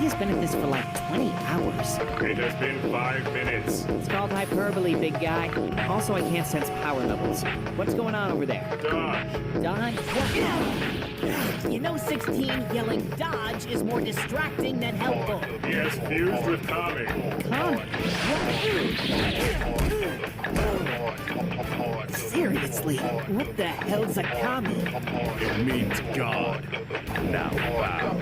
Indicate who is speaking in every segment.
Speaker 1: has been at this for like 20 hours.
Speaker 2: It has been 5 minutes.
Speaker 1: It's called hyperbole, big guy. Also, I can't sense power levels. What's going on over there?
Speaker 2: Dodge.
Speaker 1: Dodge? You know, 16 yelling dodge is more distracting than helpful.
Speaker 2: He has fused with Tommy.
Speaker 1: Come. Seriously, what the hell's a kami?
Speaker 2: It means God. Now bow.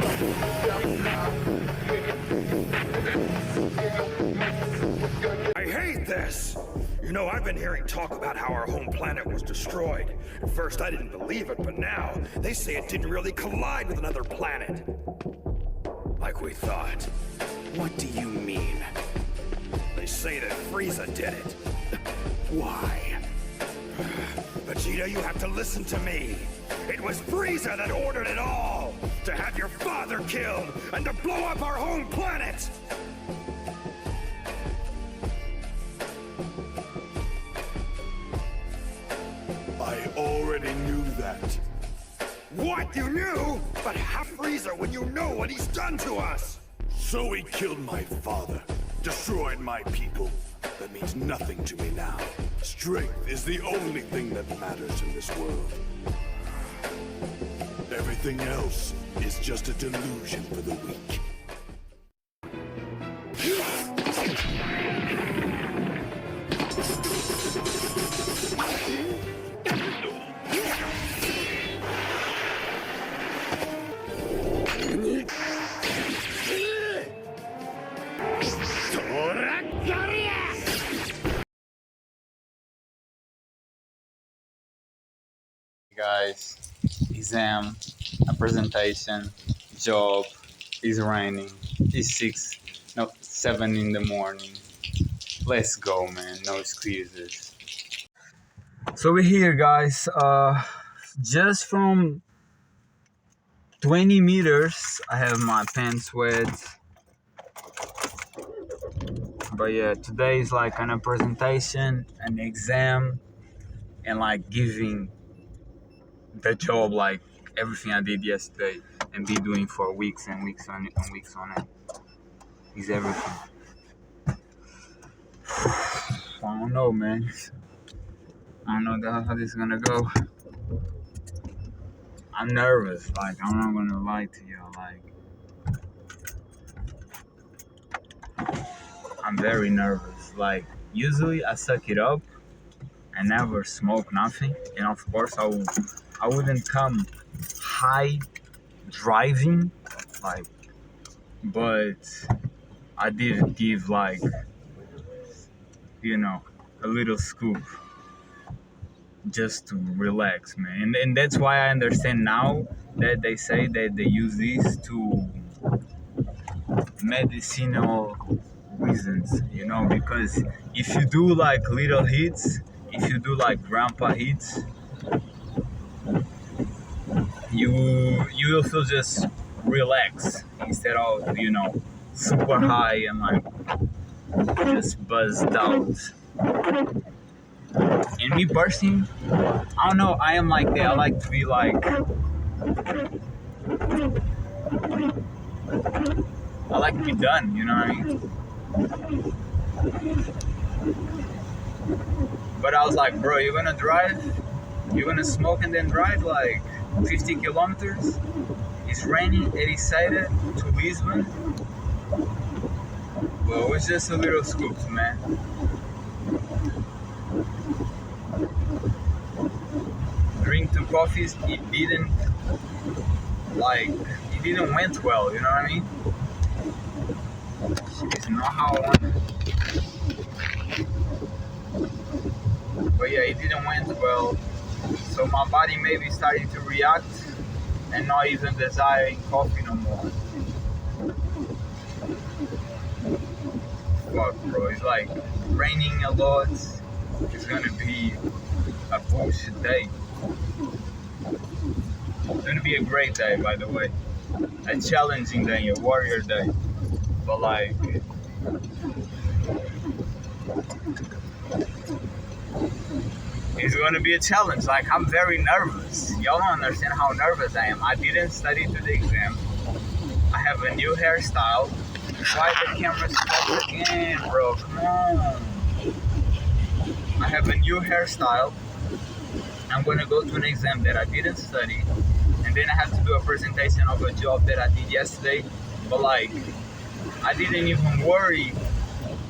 Speaker 3: I hate this! You know, I've been hearing talk about how our home planet was destroyed. At first, I didn't believe it, but now, they say it didn't really collide with another planet. Like we thought. What do you mean? They say that Frieza did it. Why? Vegeta, you have to listen to me. It was Frieza that ordered it all! To have your father killed, and to blow up our home planet!
Speaker 2: I already knew that.
Speaker 3: What? You knew? But how Frieza when you know what he's done to us?
Speaker 2: So he killed my father, destroyed my people. That means nothing to me now. Strength is the only thing that matters in this world. Everything else is just a delusion for the weak.
Speaker 4: Guys, exam, a presentation, job, it's raining, it's 7 in the morning. Let's go, man, no excuses. So we're here, guys, just from 20 meters, I have my pants wet. But yeah, today is like a presentation, an exam, and like giving the job, like everything I did yesterday and be doing for weeks and weeks on it and weeks on it is everything. I don't know, man. I don't know how this is gonna go. I'm nervous, like I'm not gonna lie to you, like I'm very nervous. Like usually I suck it up. I never smoke nothing, and of course I wouldn't come high driving, like, but I did give like, you know, a little scoop just to relax, man. And that's why I understand now that they say that they use this to medicinal reasons, you know, because if you do like little hits, if you do like grandpa hits, you will feel just relax instead of, you know, super high and like just buzzed out. And me personally, I don't know, I am like that. I like to be like, I like to be done, you know what I mean? But I was like, bro, you're gonna drive? You're gonna smoke and then drive like 50 kilometers? It's raining, 87 to Lisbon. Well, it's just a little scoop, man. Drink 2 coffees, it didn't went well, you know what I mean? It's not how I want it. But yeah, it didn't went well. So my body may be starting to react and not even desiring coffee no more. Fuck, bro, it's like raining a lot. It's gonna be a bullshit day. It's gonna be a great day, by the way. A challenging day, a warrior day. But like, it's gonna be a challenge. Like, I'm very nervous. Y'all don't understand how nervous I am. I didn't study to the exam. I have a new hairstyle. Why the camera's stuck again, bro? Come on. I have a new hairstyle. I'm gonna go to an exam that I didn't study, and then I have to do a presentation of a job that I did yesterday. But like, I didn't even worry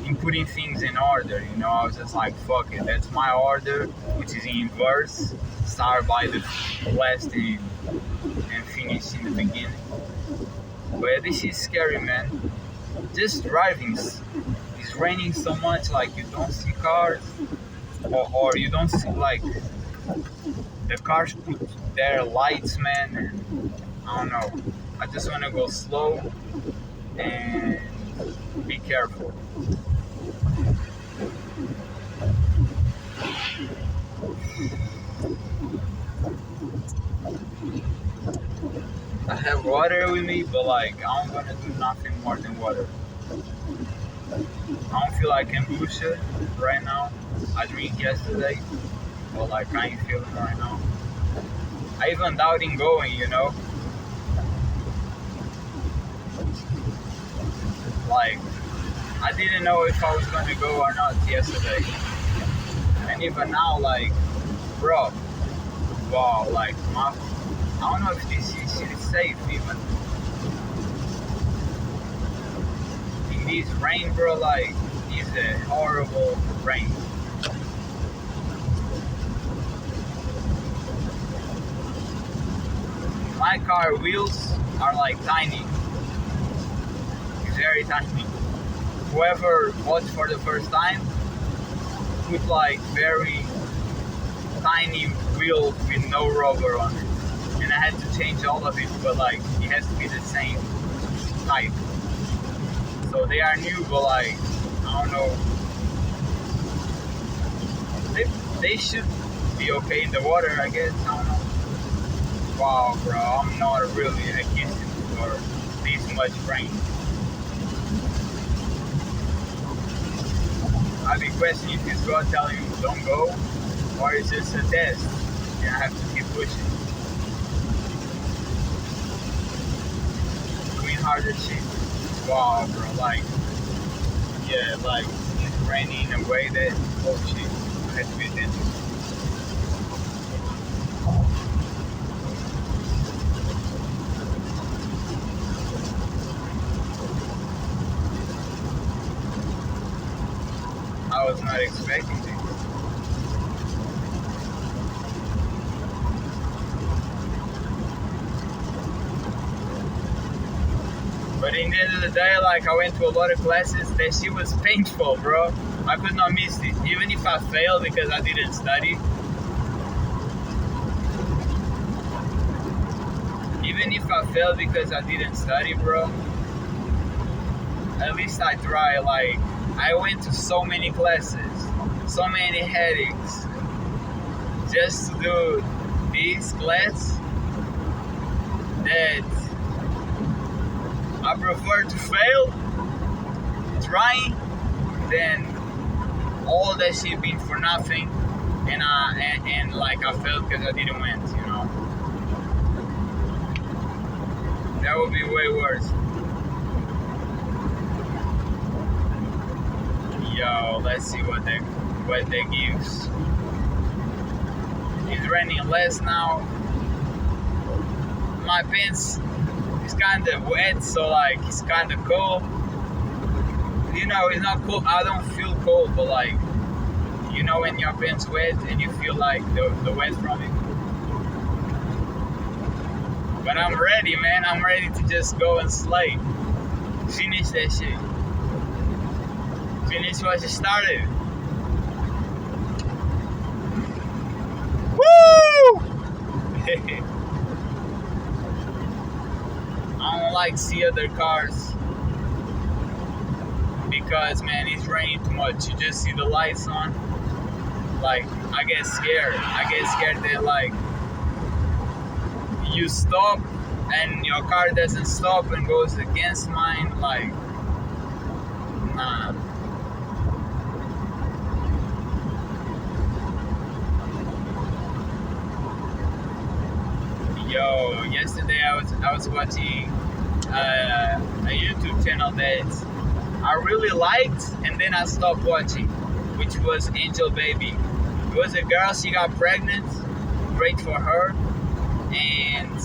Speaker 4: in putting things in order, you know. I was just like, fuck it, that's my order, which is in inverse, start by the last and finish in the beginning. But yeah, this is scary, man. Just driving, it's raining so much, like you don't see cars, or you don't see like the cars put their lights, man, and I don't know. I just want to go slow and be careful. I have water with me, but like I'm gonna do nothing more than water. I don't feel like kombucha right now. I drank yesterday, but like I ain't feeling right now. I even doubting going, you know. Like I didn't know if I was gonna go or not yesterday, and even now, like, bro, wow, like I don't know if this shit is safe even. In this rain, bro, like, it's a horrible rain. My car wheels are like tiny. It's very tiny. Whoever bought for the first time put like very tiny wheel with no rubber on it. And I had to change all of it, but like it has to be the same type. So they are new, but like I don't know. They should be okay in the water, I guess. I don't know. Wow, bro, I'm not really accustomed for this much rain. I'd be questioning if it's God telling you don't go, or it's just a test, and I have to keep pushing. Harder shit. Wow, bro, like, yeah, like, it's raining in a way that, oh shit, I had to be attentive. I was not expecting this. But in the end of the day, like, I went to a lot of classes. That shit was painful, bro. I could not miss it. Even if I failed because I didn't study. Even if I failed because I didn't study, bro. At least I tried. Like, I went to so many classes. So many headaches. Just to do this class. That I prefer to fail trying than all that shit being for nothing, and like I failed because I didn't win, you know. That would be way worse. Yo, let's see what that gives. It's raining less now. My pants is kind of wet, so like it's kind of cold. You know, it's not cold. I don't feel cold, but like, you know, when your pants wet and you feel like the wet from it. But I'm ready, man. I'm ready to just go and slay. Finish that shit. Finish what you started. Woo! I don't like see other cars because, man, it's raining too much. You just see the lights on. Like, I get scared. I get scared that, like, you stop and your car doesn't stop and goes against mine. Like, nah. Yo, yesterday I was watching a YouTube channel that I really liked, and then I stopped watching, which was Angel Baby. It was a girl, she got pregnant, great for her, and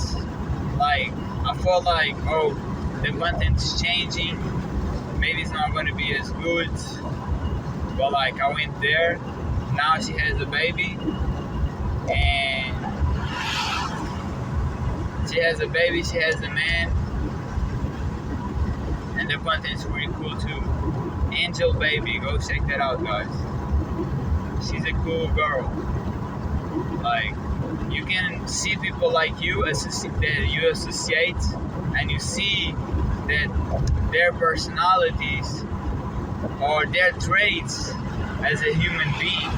Speaker 4: like I felt like, oh, the content's changing, maybe it's not going to be as good, but like I went there, now she has a baby, and she has a baby, she has a man, and the content's pretty cool too. Angel Baby, go check that out, guys. She's a cool girl. Like, you can see people like you that you associate, and you see that their personalities or their traits as a human being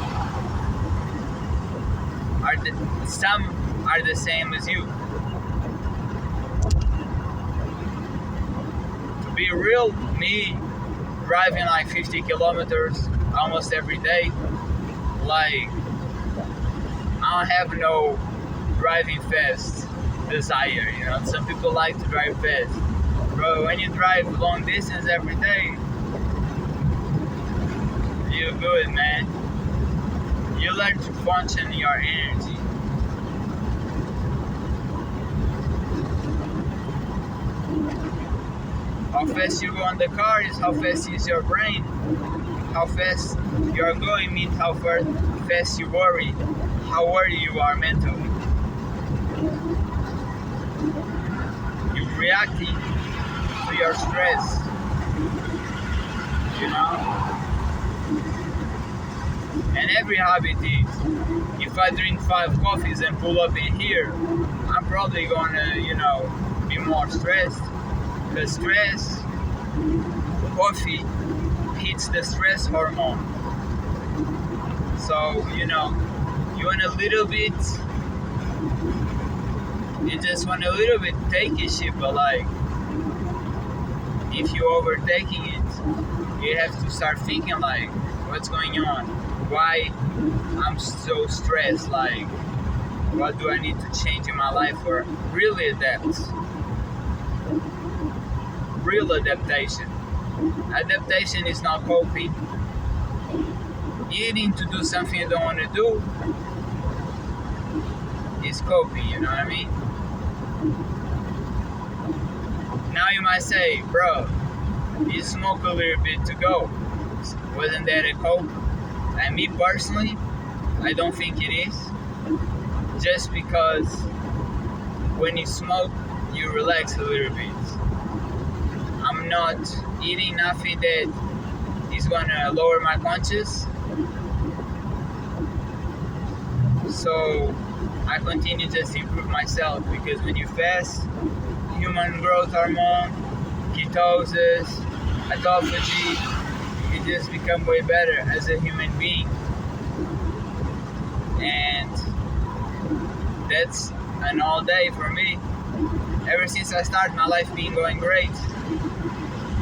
Speaker 4: some are the same as you. To be real, me driving like 50 kilometers almost every day, like I don't have no driving fast desire, you know. Some people like to drive fast. Bro, when you drive long distance every day, you're good, man. You learn to function your energy. How fast you go on the car is how fast is your brain. How fast you are going means how fast you worry, how worried you are mentally. You're reacting to your stress, you know? And every habit is, if I drink 5 coffees and pull up in here, I'm probably gonna, you know, be more stressed. Because stress, coffee hits the stress hormone. So, you know, you want a little bit, you just want a little bit take a shit, but like, if you're overtaking it, you have to start thinking like, what's going on? Why I'm so stressed? Like, what do I need to change in my life for really adapt? Real adaptation. Adaptation is not coping. You need to do something you don't want to do is coping, you know what I mean? Now you might say, bro, you smoke a little bit to go. Wasn't that a cope? And me personally, I don't think it is. Just because when you smoke, you relax a little bit. I'm not eating nothing that is gonna lower my conscience. So I continue just to improve myself, because when you fast, human growth hormone, ketosis, autophagy, you just become way better as a human being. And that's an all day for me. Ever since I started, my life been going great.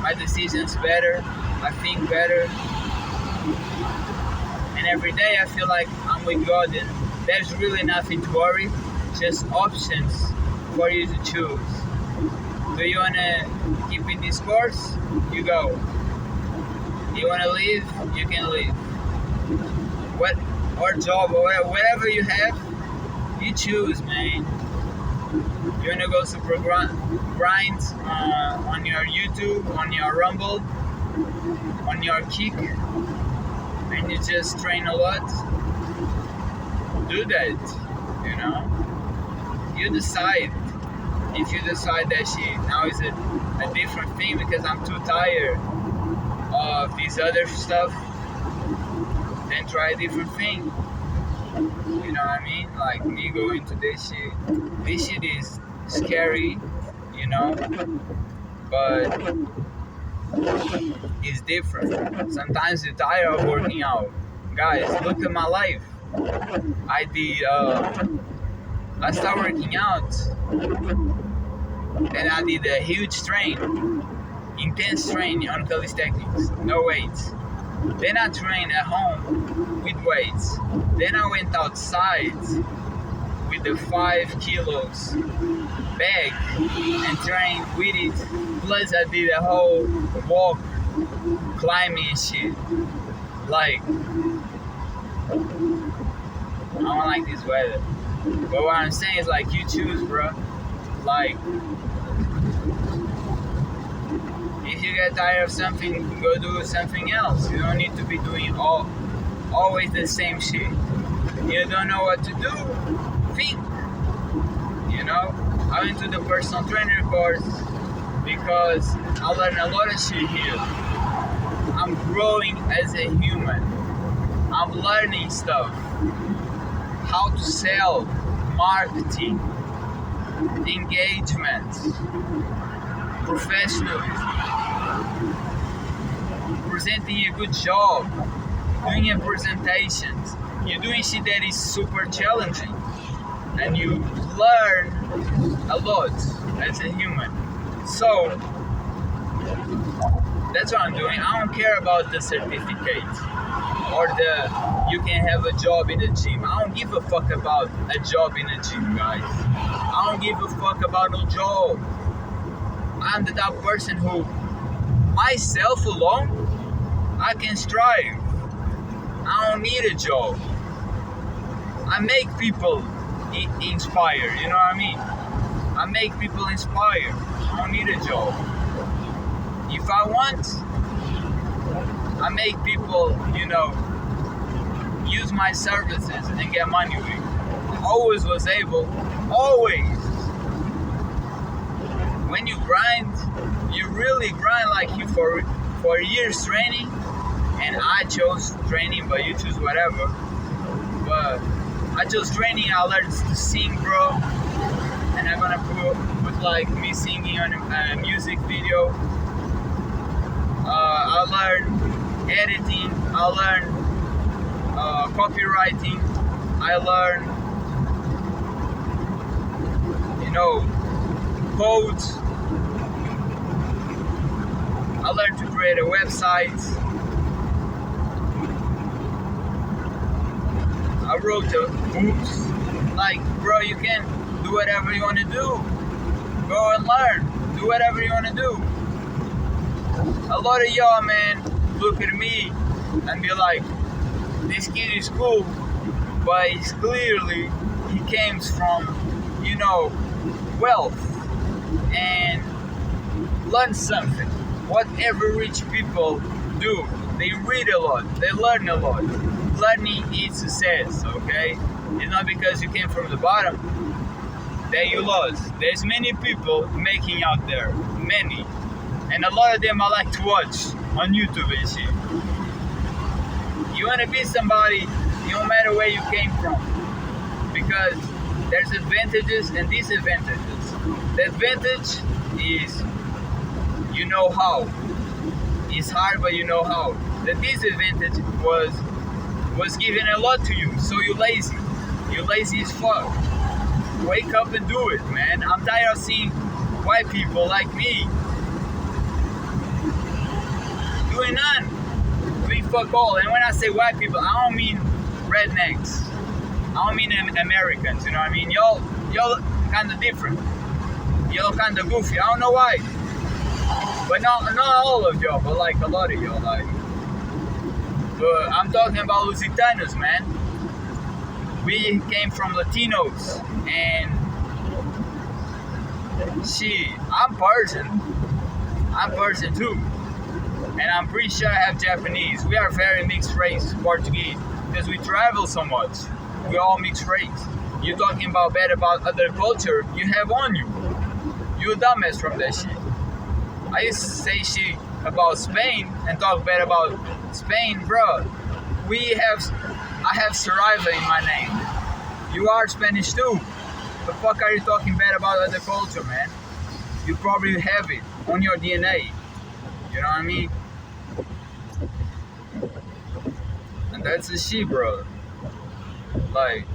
Speaker 4: My decisions better, I think better. And every day I feel like I'm with God, and there's really nothing to worry, just options for you to choose. Do you want to keep in this course? You go. You want to leave? You can leave. Or job, or whatever you have, you choose, man. You want to go super grind on your YouTube, on your Rumble, on your Kick, and you just train a lot? Do that, you know? You decide. If you decide that shit, now is it a different thing because I'm too tired of this other stuff, then try a different thing. You know what I mean? Like me going to this shit is scary, you know, but it's different. Sometimes you're tired of working out. Guys, look at my life. I started working out, and I did a huge train, intense train on calisthenics, no weights. Then I trained at home with weights. Then I went outside with the 5 kilos bag and train with it. Plus I did a whole walk, climbing and shit. Like, I don't like this weather. But what I'm saying is, like, you choose, bro. Like, if you get tired of something, go do something else. You don't need to be doing always the same shit. You don't know what to do, think. You know, I went to the personal trainer course because I learned a lot of shit here. I'm growing as a human. I'm learning stuff. How to sell, marketing, engagement, professionalism, presenting a good job, doing a presentations. You're doing shit that is super challenging, and you learn a lot as a human. So that's what I'm doing. I don't care about the certificate or you can have a job in the gym. I don't give a fuck about a job in the gym, guys. I don't give a fuck about no job. I'm the type of person who, myself alone, I can strive. I don't need a job. I make people inspire, you know what I mean? I make people inspire. I don't need a job. If I want, I make people, you know, use my services and get money with it. Always was able, always. When you grind, you really grind like you for years training. And I chose training, but you choose whatever. But I chose training. I learned to sing, bro. And I'm gonna put like me singing on a music video. I learned editing. I learned copywriting. I learned, you know, codes. I learned to create a website. I wrote books. Like, bro, you can do whatever you want to do. Go and learn. Do whatever you want to do. A lot of y'all, man, look at me and be like, this kid is cool, but he's clearly, he came from, you know, wealth and learn something. Whatever rich people do, they read a lot, they learn a lot. Learning is success, okay? It's not because you came from the bottom that you lost. There's many people making out there, many. And a lot of them I like to watch on YouTube and shit. You want to be somebody, no matter where you came from. Because there's advantages and disadvantages. The advantage is you know how. It's hard, but you know how. The disadvantage was given a lot to you, so you're lazy. You're lazy as fuck. Wake up and do it, man. I'm tired of seeing white people like me doing none, doing fuck all. And when I say white people, I don't mean rednecks. I don't mean Americans, you know what I mean? Y'all kind of different. Y'all kind of goofy. I don't know why. But not all of y'all, but like a lot of y'all, like. But I'm talking about Lusitanos, man. We came from Latinos, and I'm Persian too. And I'm pretty sure I have Japanese. We are very mixed race, Portuguese, because we travel so much. We're all mixed race. You're talking about bad about other culture, you have on you. You a dumbass from that shit. I used to say shit about Spain and talk bad about Spain, bro. I have Saraiva in my name. You are Spanish too. The fuck are you talking bad about other culture, man? You probably have it on your DNA. You know what I mean? And that's the shit, bro. Like,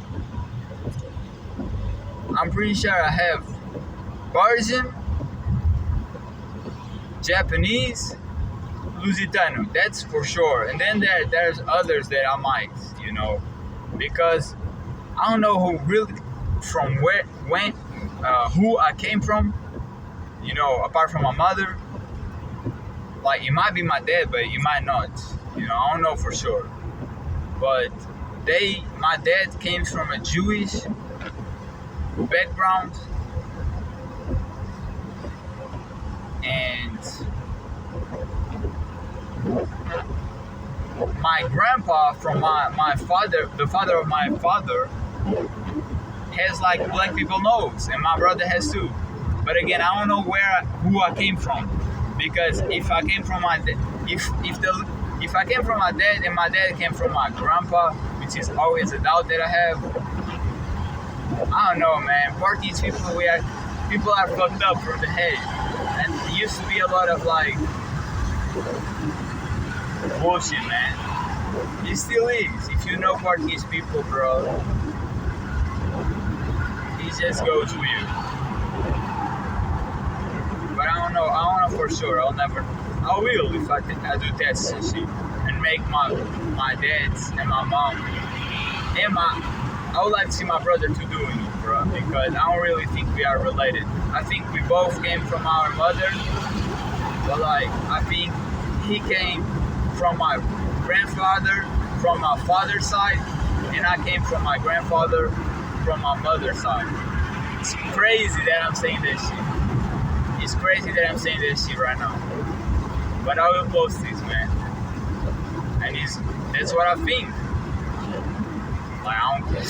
Speaker 4: I'm pretty sure I have Persian, Japanese, Lusitano, that's for sure. And then there's others that I might, you know, because I don't know who really from who I came from, you know, apart from my mother. Like, it might be my dad, but it might not. You know, I don't know for sure. But my dad came from a Jewish background, and my grandpa from my father, the father of my father, has like black people nose, and my brother has too. But again, I don't know who I came from, because if I came from my if I came from my dad and my dad came from my grandpa, which is always a doubt that I have. I don't know, man. Portuguese people are fucked up from the head, and there used to be a lot of like bullshit, man. It still is. If you know Portuguese people, bro, it just goes weird. But I don't know for sure. I will if I do tests and shit, and make my dads and my mom and I would like to see my brother too doing it, bro, because I don't really think we are related. I think we both came from our mother, but like I think he came from my grandfather from my father's side, and I came from my grandfather from my mother's side. It's crazy that I'm saying this shit. It's crazy that I'm saying this shit right now. But I will post this, man. And that's what I think. Like, I don't care.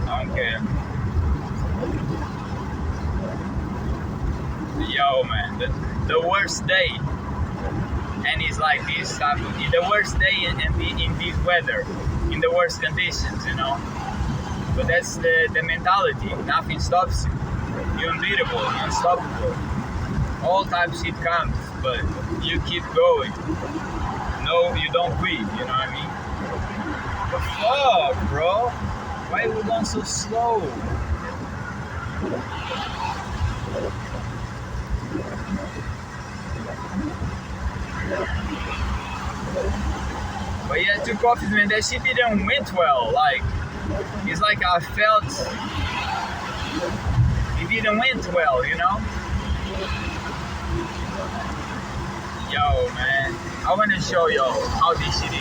Speaker 4: I don't care. Yo, man, the worst day. And it's like this type of, the worst day in this weather, in the worst conditions, you know. But that's the mentality. Nothing stops you. You're unbeatable, you're unstoppable. All types shit comes, but you keep going. No, you don't quit, you know what I mean? The fuck, bro? Why are we going so slow? But yeah, 2 coffees, man, that shit didn't went well. Like, it's like I felt it didn't went well, you know? Yo, man, I want to show y'all how this shit is.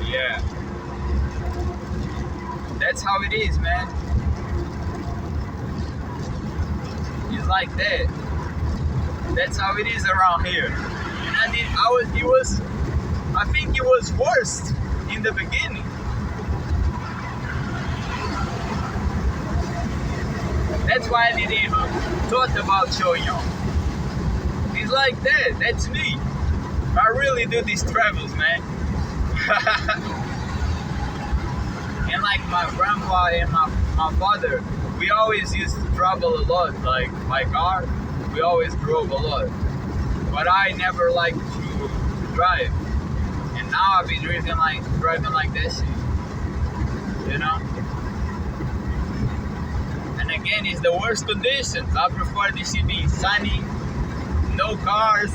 Speaker 4: Yeah, that's how it is, man. It's like that. That's how it is around here. And I think it was worse in the beginning. That's why I didn't even thought about showing y'all. It's like that. That's me. I really do these travels, man. And like my grandpa and my father, we always used to travel a lot. Like my car, we always drove a lot. But I never liked to drive. And now I've been driving like this shit. You know? And again, it's the worst conditions. I prefer this to be sunny, no cars,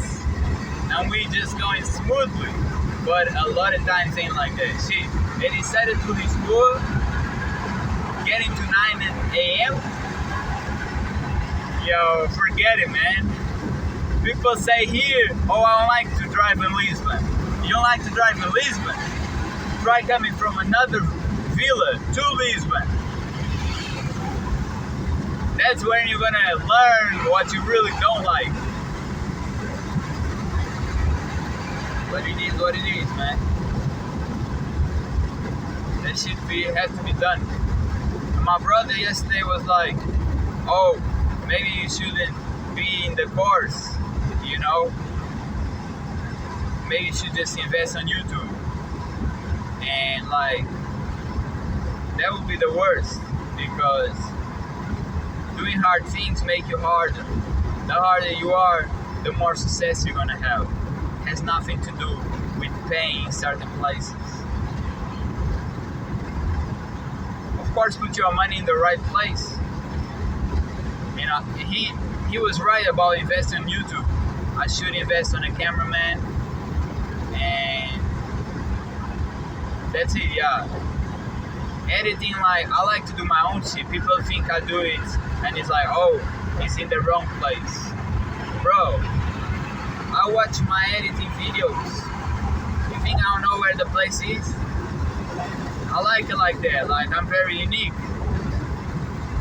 Speaker 4: and we just going smoothly. But a lot of times ain't like that. Shit, they decided to leave school, getting to 9 a.m. Yo, forget it, man. People say here, oh, I don't like to drive in Lisbon. You don't like to drive in Lisbon? Try coming from another villa to Lisbon. That's when you're gonna learn what you really don't like. But it is what it is, man. That shit has to be done. And my brother yesterday was like, oh, maybe you shouldn't be in the course, you know? Maybe you should just invest on YouTube. And like, that would be the worst, because doing hard things make you harder. The harder you are, the more success you're gonna have. It has nothing to do with paying in certain places. Of course, put your money in the right place. You know, he was right about investing in YouTube. I should invest on a cameraman, and That's it, yeah. Editing, like, I like to do my own shit. People think I do it, and it's like, oh, he's in the wrong place. Bro, I watch my editing videos. You think I don't know where the place is? I like it like that. Like, I'm very unique.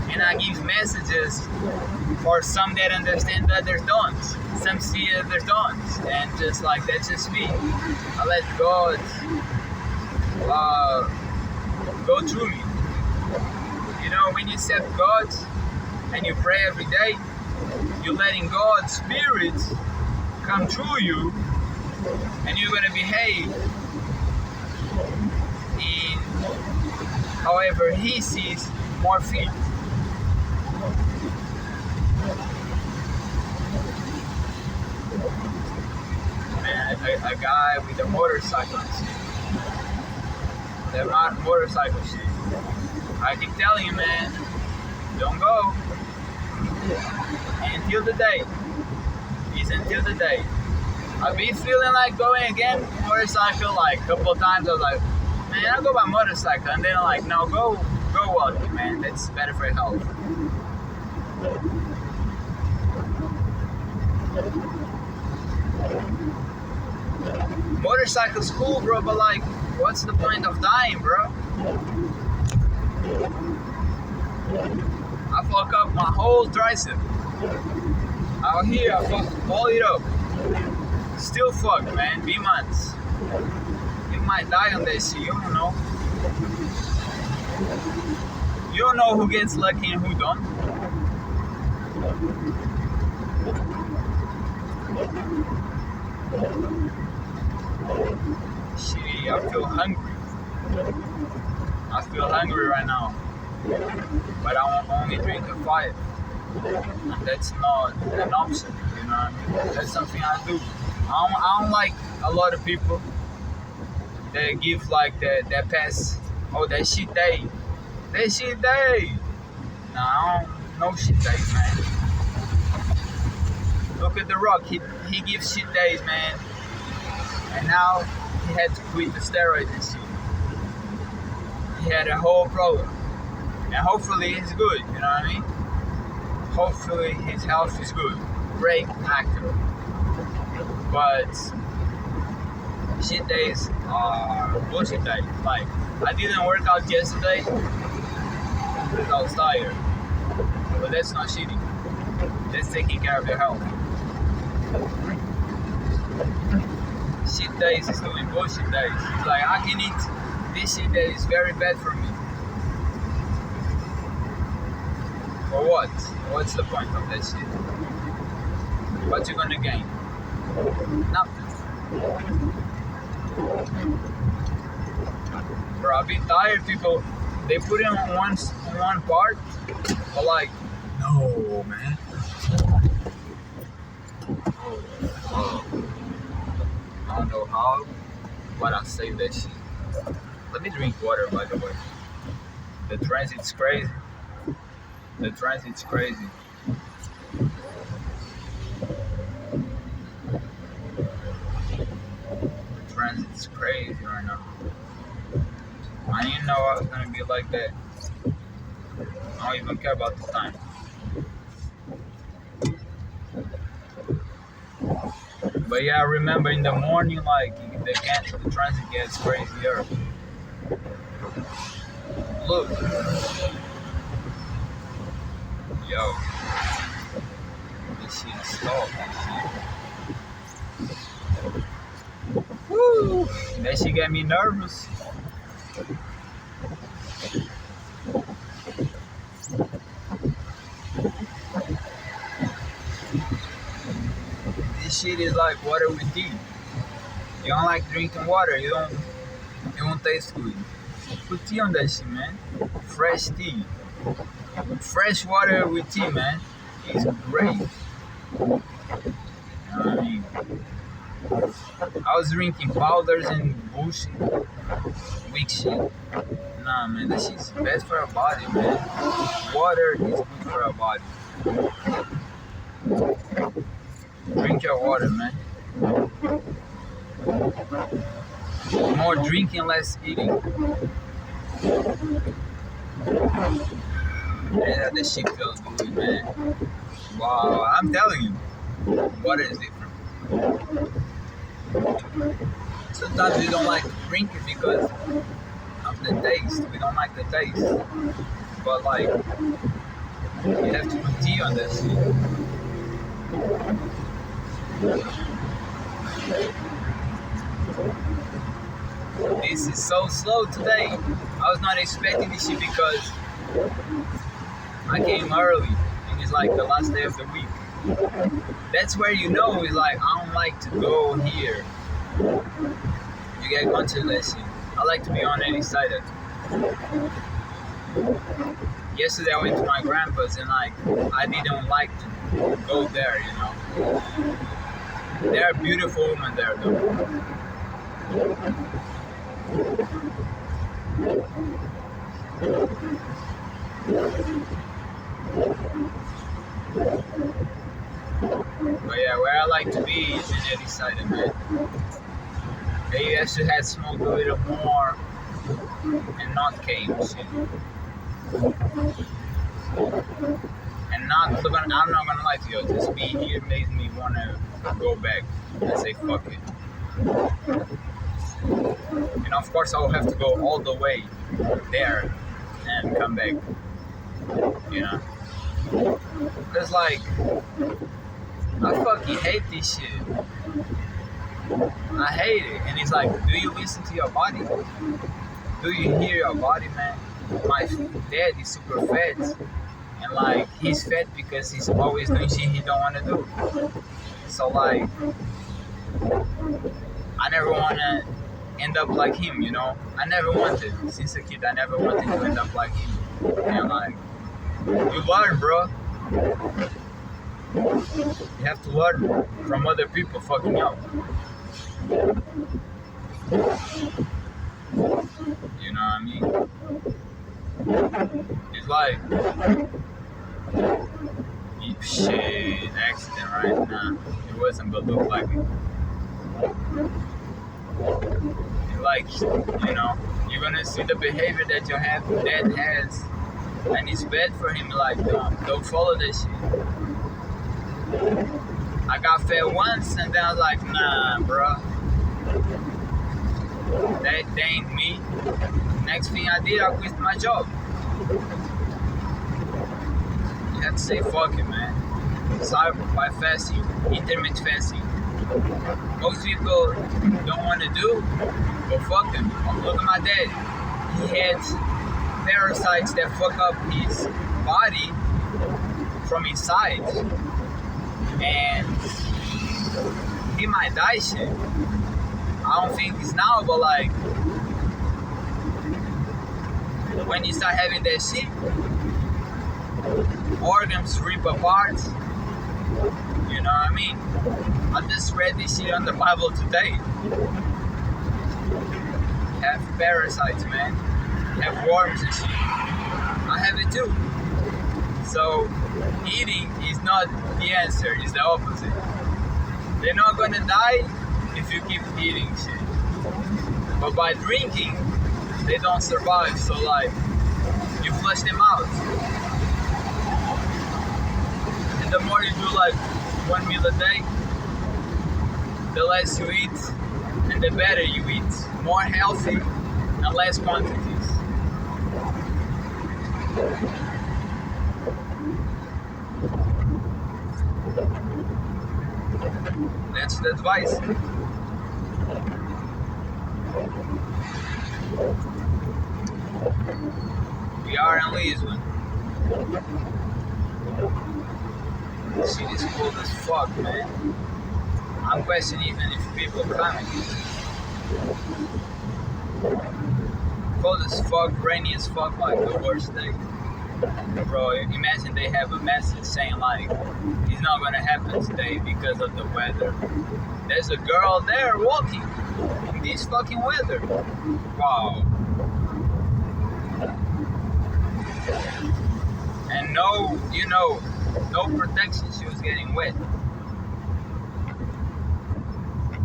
Speaker 4: And I give messages for some that understand, the others don't. Some see, others don't. And just like, that's just me. I let God go through me. You know, when you accept God and you pray every day, you're letting God's spirit come through you, and you're gonna behave in however He sees more fit. Man, a guy with a motorcycle and shit. That motorcycle shit. I keep telling you, man, don't go. Until the day. It's until the day. I've been feeling like going again motorcycle like a couple of times. I was like, man, I'll go by motorcycle. And then I'm like, no, go walking, man. That's better for your health. Motorcycle's cool, bro, but like, what's the point of dying, bro? I fuck up my whole tricep. Out here, I fuck all it up. Still fucked, man. Be months. You might die on that shit. You don't know. You don't know who gets lucky and who don't. Shit, I feel hungry. I feel hungry right now. But I won't only drink a 5. That's not an option, you know what I mean? That's something I do. I don't like a lot of people that give like that pass. Oh, that shit day. That shit day. Nah, I don't, no shit days, man. Look at The Rock. He gives shit days, man. And now he had to quit the steroids and shit. He had a whole problem. And hopefully he's good, you know what I mean? Hopefully his health is good. Great actor. But shit days are bullshit days. Like, I didn't work out yesterday because I was tired. But that's not shitty. That's taking care of your health. Shit days is doing bullshit days. It's like, I can eat this shit that is very bad for me. For what? What's the point of that shit? What you gonna gain? Nothing. Bro, I've been tired. People, they put it on one part, but like, no, man. I don't know how, but I saved that shit. Let me drink water, by the way. The transit's crazy. The transit's crazy. The transit's crazy right now. I didn't know I was gonna be like that. I don't even care about the time. But yeah, I remember in the morning, like, the transit gets crazier. Look. Yo. This shit is slow. Woo! That shit got me nervous. This shit is like water with tea. You don't like drinking water, it won't taste good. Put tea on that shit, man. Fresh tea. Fresh water with tea, man. It's great. You know what I mean? I was drinking powders and bullshit. Weak shit. Nah, man, this shit's best for our body, man. Water is good for our body. Drink your water, man. More drinking, less eating. Yeah, this shit feels good, man. Wow, I'm telling you, water is different. Sometimes we don't like to drink it because of the taste. We don't like the taste. But like, you have to put tea on this. This is so slow today. I was not expecting this shit because I came early and it's like the last day of the week. That's where you know it's like I don't like to go here. You get content that shit. I like to be on any side of it. Yesterday I went to my grandpa's and like I didn't like to go there, you know. There are beautiful women there though. But yeah, where I like to be is in any side of it. They actually had smoked a little more and not came shit. And I'm not gonna lie to you, just be here makes me wanna go back and say fuck it. And of course I will have to go all the way there and come back. You know? Cause like I fucking hate this shit. I hate it. And it's like, do you listen to your body? Do you hear your body, man? My dad is super fat. And like, he's fat because he's always doing shit he don't want to do. So like, I never want to end up like him, you know? I never wanted, since a kid, I never wanted to end up like him. And like, you learn, bro. You have to learn from other people fucking up. You know what I mean? It's like, shit, accident right now. It wasn't, but looked like it. It's like, you know, you're gonna see the behavior that your dad has, and it's bad for him. Like, don't follow that shit. I got fed once, and then I was like, nah, bro. That ain't me. Next thing I did, I quit my job. You have to say fuck it, man. Start by fasting, intermittent fasting. Most people don't want to do, but fuck them. Look at my dad. He had parasites that fuck up his body from inside. And he might die shit. I don't think it's now, but like when you start having that shit, organs rip apart. You know what I mean? I just read this shit on the Bible today. Have parasites, man. Have worms and shit. I have it too. So eating is not the answer, it's the opposite. They're not gonna die if you keep eating shit. But by drinking, they don't survive, so like, you flush them out. And the more you do like 1 meal a day, the less you eat, and the better you eat. More healthy, and less quantities. That's the advice. We are in Lisbon. Shit is cold as fuck, man. I'm questioning even if people are coming. Cold as fuck, rainy as fuck, like the worst day. Bro, imagine they have a message saying like, it's not gonna happen today because of the weather. There's a girl there walking in this fucking weather. Wow. And no, you know, no protection, she was getting wet.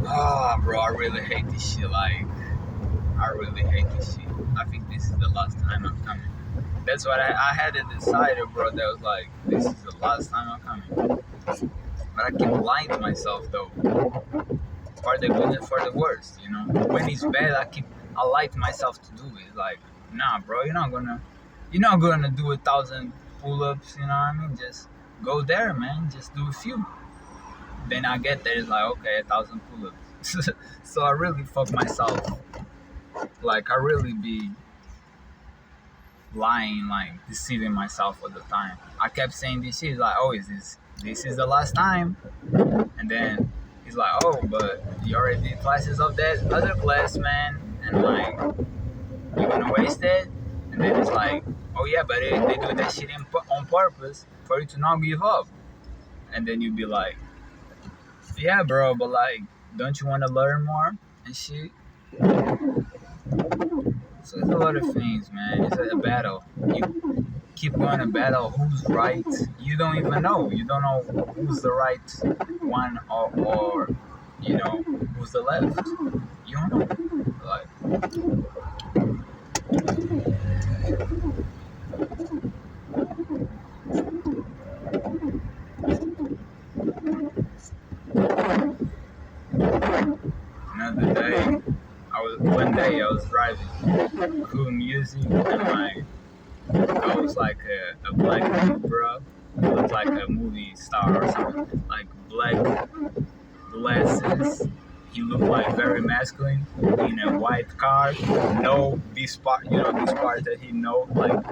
Speaker 4: Ah, bro, I really hate this shit. Like, I really hate this shit. I think this is the last time I'm coming. That's what I had it decided, bro. That was like, this is the last time I'm coming. But I keep lying to myself though. For the good and for the worst, you know. When it's bad, I lie to myself to do it. Like, nah, bro, you're not gonna do 1,000 pull-ups. You know what I mean? Just go there, man. Just do a few. Then I get there, it's like, okay, 1,000 pull-ups. So I really fuck myself. Like, I really be lying, like deceiving myself all the time. I kept saying this shit, like, oh, this is the last time. And then he's like, oh, but you already did classes of that other class, man. And like, you're gonna waste it? And then it's like, oh yeah, but they do that shit on purpose for you to not give up. And then you be like, yeah, bro, but like, don't you want to learn more and shit? So it's a lot of things, man. It's a battle. You keep going to battle. Who's right? You don't even know. You don't know who's the right one or you know, who's the left. You don't know. Like, another day, one day I was driving, cool music, and like, I was like a black dude, bro. He looked like a movie star or something. Like black glasses. He looked like very masculine in a white car. This part that he know, like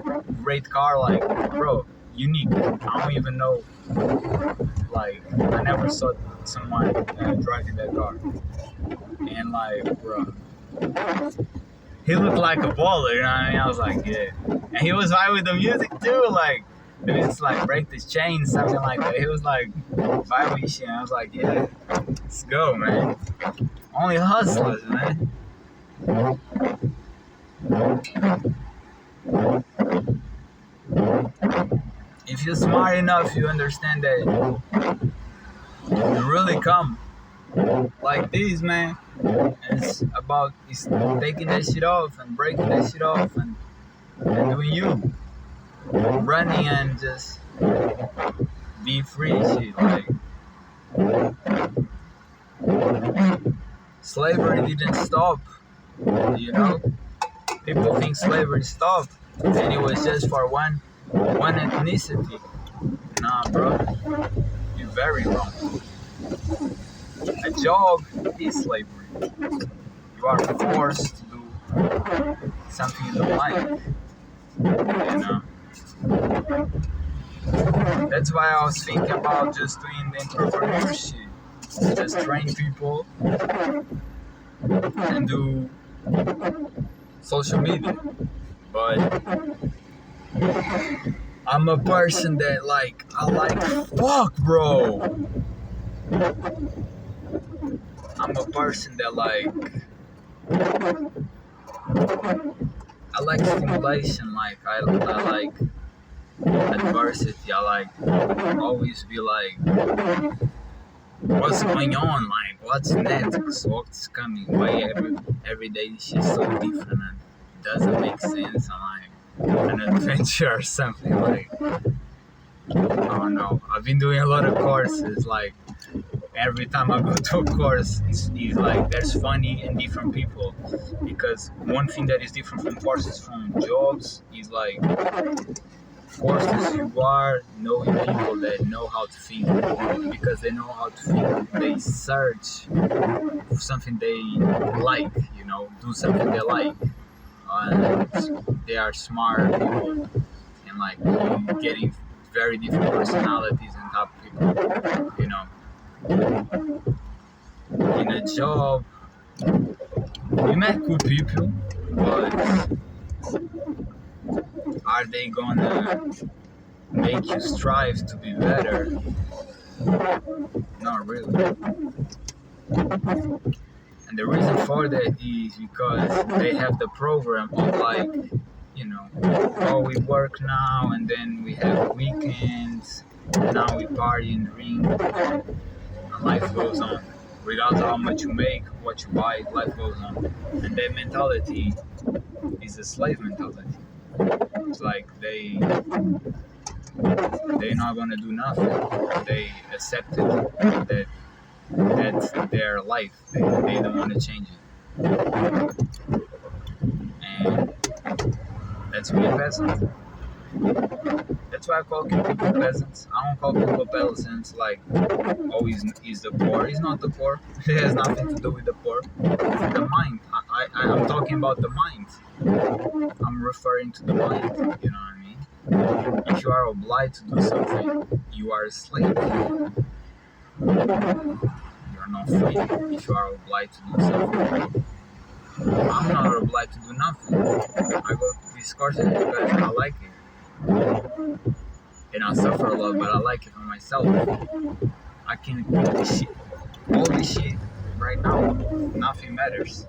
Speaker 4: great car, like bro, unique. I don't even know. Like I never saw someone driving that car. And like, bro, he looked like a baller, you know what I mean? I was like, yeah. And he was vibing with the music too, like, it's like break this chain, something like that. He was like vibing shit. And I was like, yeah, let's go, man. Only hustlers, man. If you're smart enough, you understand that you really come like this, man. It's taking that shit off and breaking that shit off and doing you. Running and just be free shit. Like, slavery didn't stop, you know? People think slavery stopped and it was just for one ethnicity. Nah, bro. You're very wrong. A job is slavery. You are forced to do something you don't like. You know? That's why I was thinking about just doing the entrepreneurship. Just train people and do social media. But I'm a person that fuck, bro. I'm a person that I like stimulation, like I like adversity. I like always be like, what's going on? Like, what's next? What's coming? Why every day is just so different and it doesn't make sense. I'm like an adventure or something. Like, I don't know. I've been doing a lot of courses. Like, every time I go to a course, it's like there's funny and different people. Because one thing that is different from courses from jobs is like courses you are knowing people that know how to think. Because they know how to think, they search for something they like, you know, do something they like. And they are smart people and like getting very different personalities and type of people, you know. In a job, we met cool people, but are they gonna make you strive to be better? Not really. And the reason for that is because they have the program of like, you know, oh, we work now and then we have weekends, now we party and drink, and life goes on. regardless of how much you make, what you buy, life goes on. And their mentality is a slave mentality. It's like they're not gonna do nothing. They accepted that that's their life. They don't want to change it. And that's me a peasant. That's why I call people peasants. I don't call people peasants like, oh, he's the poor. He's not the poor. It has nothing to do with the poor. The mind. I'm talking about the mind. I'm referring to the mind. You know what I mean? If you are obliged to do something, you are a slave. You're not free if you are obliged to do something. I'm not obliged to do nothing. I go to these courses because I like it. And I suffer a lot, but I like it for myself. I can do this shit, all this shit, right now. Nothing matters.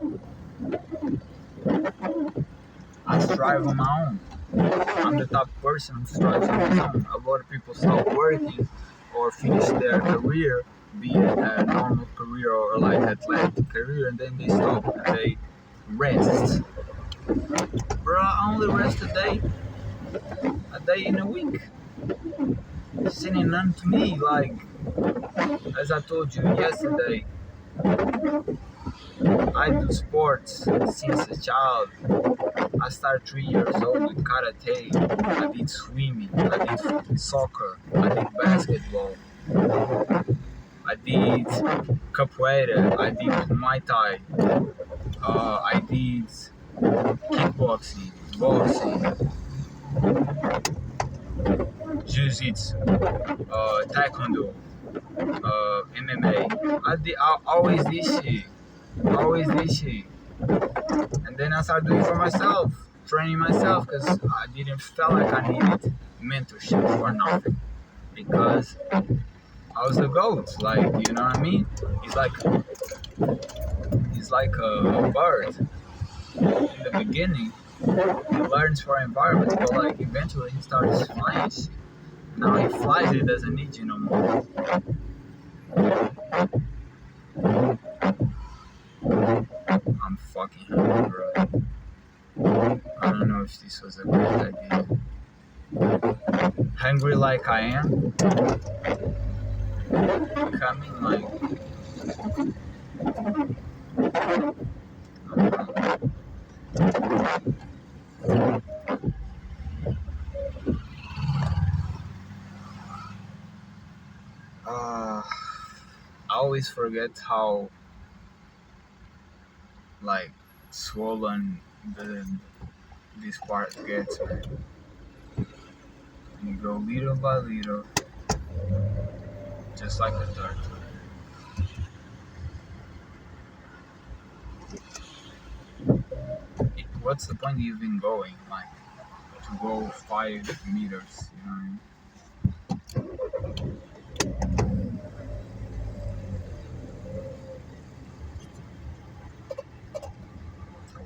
Speaker 4: I strive on my own. I'm the type of person who strives on his own. A lot of people stop working or finish their career, be it a normal career or like athletic career, and then they stop and they rest. Bro, I only rest a day in a week. Sitting unto me, like, as I told you yesterday, I do sports since a child. I started 3 years old with karate. I did swimming. I did soccer. I did basketball. I did capoeira. I did Muay Thai. I did kickboxing, boxing, jiu-jitsu, taekwondo, MMA. I always this shit. And then I started doing it for myself, training myself, because I didn't feel like I needed mentorship for nothing. Because I was the GOAT, like, you know what I mean? He's like a bird. In the beginning, he learns for environment, but like eventually he starts flying shit. Now he flies, he doesn't need you no more. I'm fucking hungry, bro. I don't know if this was a great idea. Hungry like I am. Coming like. I always forget how like swollen this part gets, man. You go little by little, just like a turtle. What's the point of even going, like, to go 5 meters, you know what I mean?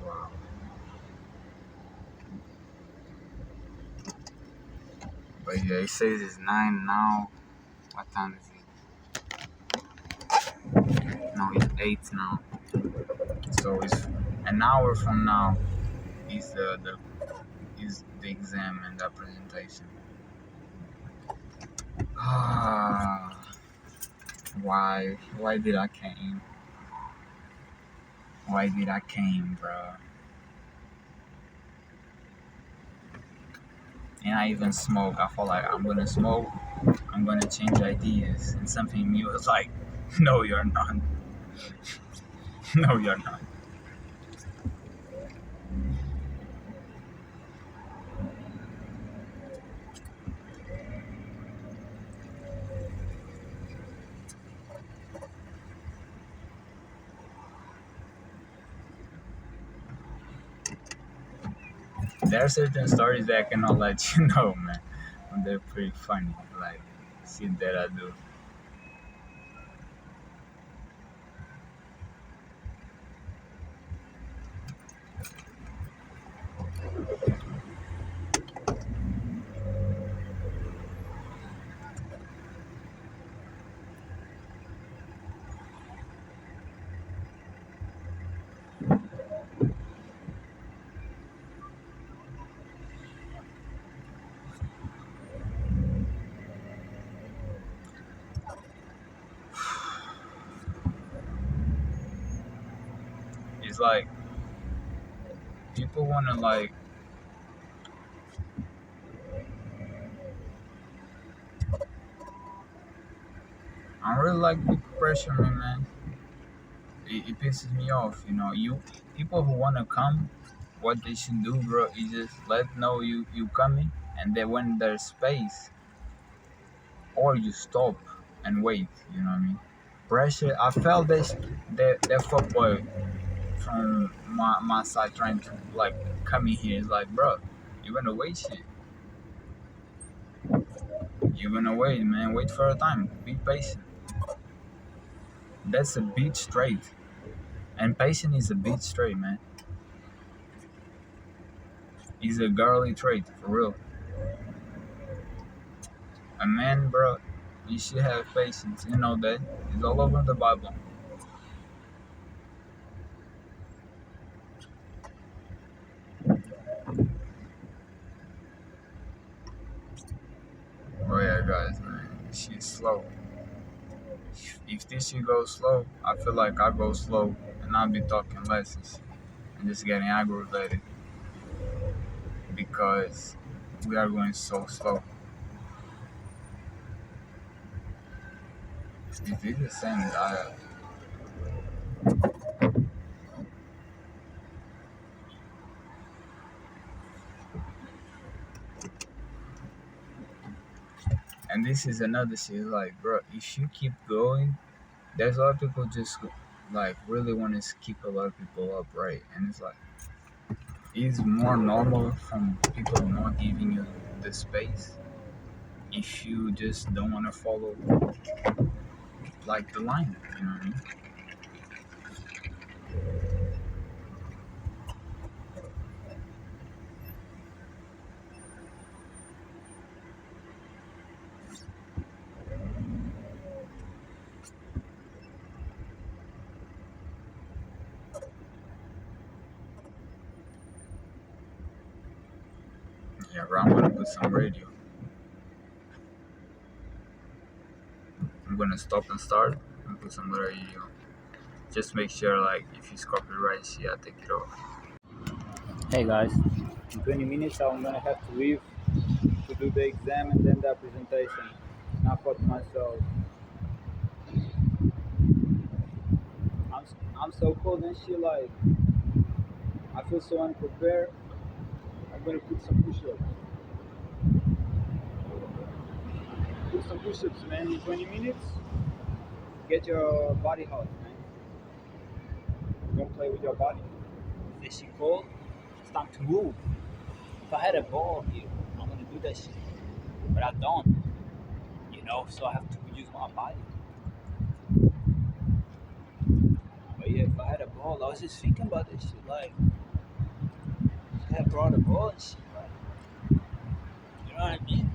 Speaker 4: Wow. But yeah, it says it's 9 now. What time is it? No, it's 8 now. So it's an hour from now is the exam and the presentation. Why did I came? Why did I came, bro? And I even smoke. I feel like I'm gonna smoke. I'm gonna change ideas, and something in me was like, no, you're not. No, you're not. There are certain stories that I cannot let you know, man. And they're pretty funny, like shit that I do. It's like people wanna like I don't really like people pressure me, man. It pisses me off, you know. You people who wanna come, what they should do, bro, is just let know you coming, and then when there's space, or you stop and wait. You know what I mean? Pressure. I felt this the fuckboy from my side trying to like come in here. It's like, bro, you're gonna wait shit. You're gonna wait, man. Wait for a time. Be patient. That's a beat straight. And patient is a beat straight, man. It's a girly trait, for real. A man, bro, you should have patience. You know that. It's all over the Bible. Oh yeah, guys, man. She's slow. If this shit goes slow, I feel like I go slow and I'll be talking less and just getting aggravated because we are going so slow. It is the same diet. And this is another shit. Like, bro, if you keep going, there's a lot of people just like really want to keep a lot of people up, right? And it's like, it's more normal from people not giving you the space if you just don't want to follow like the line, you know what I mean? Yeah, bro, I'm gonna put some radio. I'm gonna stop and start and put some radio. Just make sure, like, if it's copyright shit, I take it off. Hey guys, in 20 minutes I'm gonna have to leave to do the exam and then the presentation. And I thought to myself, I'm so cold and shit, like, I feel so unprepared. I'm gonna put some push-ups. Put some push-ups, man, in 20 minutes. Get your body hot, man. Don't play with your body. If this shit cold, it's time to move. If I had a ball here, I'm gonna do that shit. But I don't, you know, so I have to use my body. But yeah, if I had a ball, I was just thinking about this shit, like, if I had brought a ball and shit, like, you know what I mean?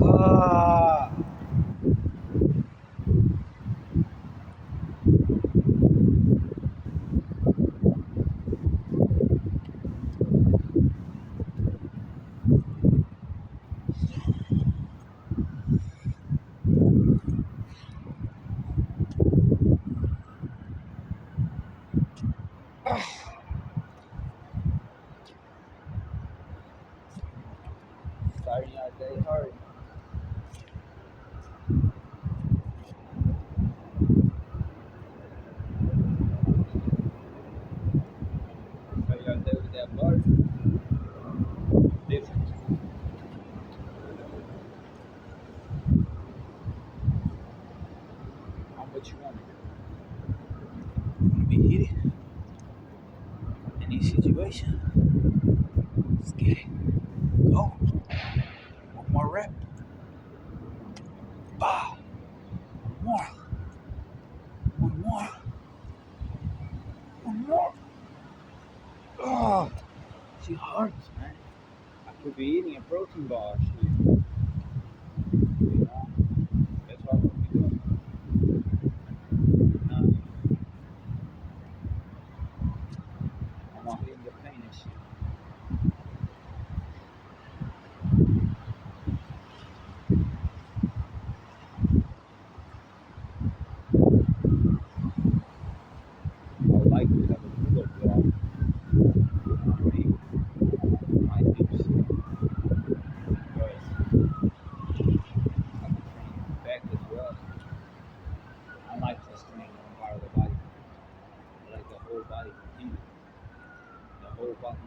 Speaker 4: Ah. Starting our day hard. Starting our day with that bar. Different. How much you want? Want to be heated? Any situation? Let's get it. Go. One more rep. Bah. One more. One more. One more. Oh. shit hurts, man. I could be eating a protein bar, actually. You know, that's what I could be doing. I'm not feeling the pain and shit. I would like to have a pull-up vlog. My tips. Because I can train back as well. I like to train one part of the body. I like the whole body completely. The whole body.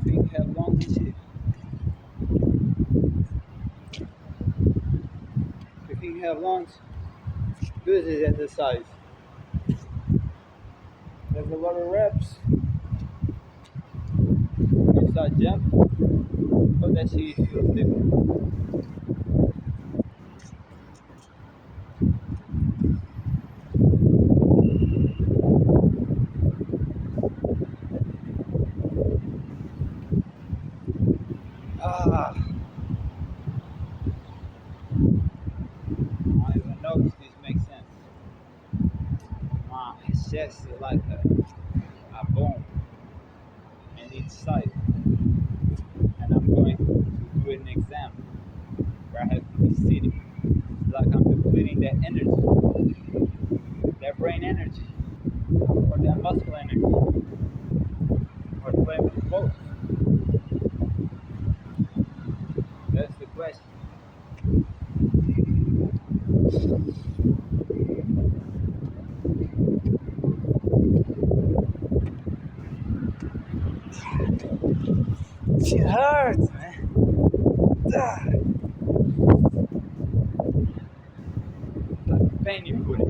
Speaker 4: Think have long and shit. If you have lungs, do this exercise. There's a lot of reps. When you start jumping, oh, that shit feels different. I don't even know if this makes sense. My chest is like a bone in each side. And I'm going to do an exam where I have to be sitting. It's like I'm depleting that energy, that brain energy, or that muscle energy, or playing with both. That's the question. It hurts, man. Like the pain you put it.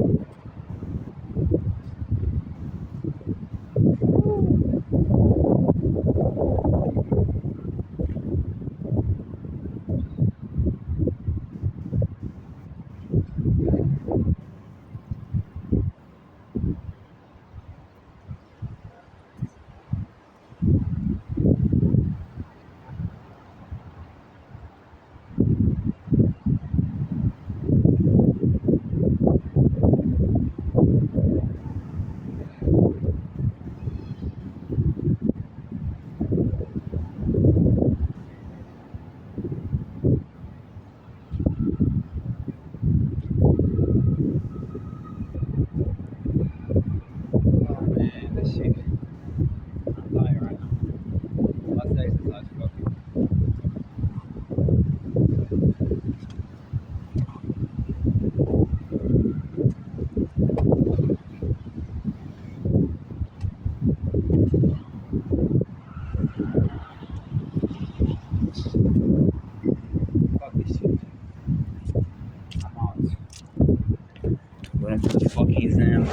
Speaker 4: Fucking exam. See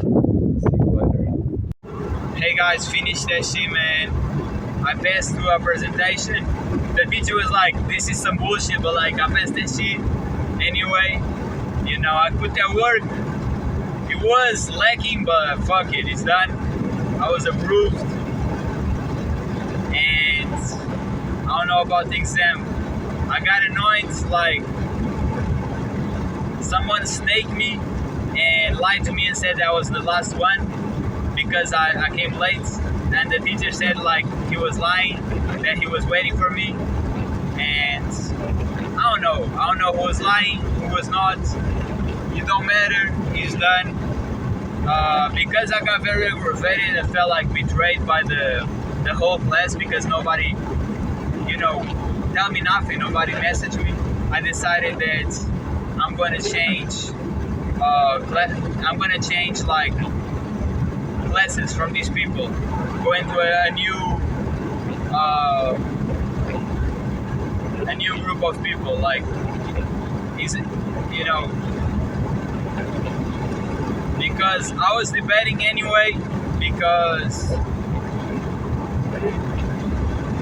Speaker 4: you later. Hey guys, finished that shit, man. I passed through a presentation. The teacher was like, this is some bullshit, but like I passed that shit anyway. You know, I put that work. It was lacking, but fuck it, it's done. I was approved. And I don't know about the exam. I got annoyed, like someone snaked me and lied to me and said that was the last one because I came late, and the teacher said like he was lying, that he was waiting for me, and I don't know who was lying, who was not. It don't matter, he's done. Because I got very aggravated and felt like betrayed by the whole class because nobody, tell me nothing, nobody messaged me. I decided that I'm gonna change. I'm gonna change like classes from these people. Go into a new group of people. Like, because I was debating anyway, because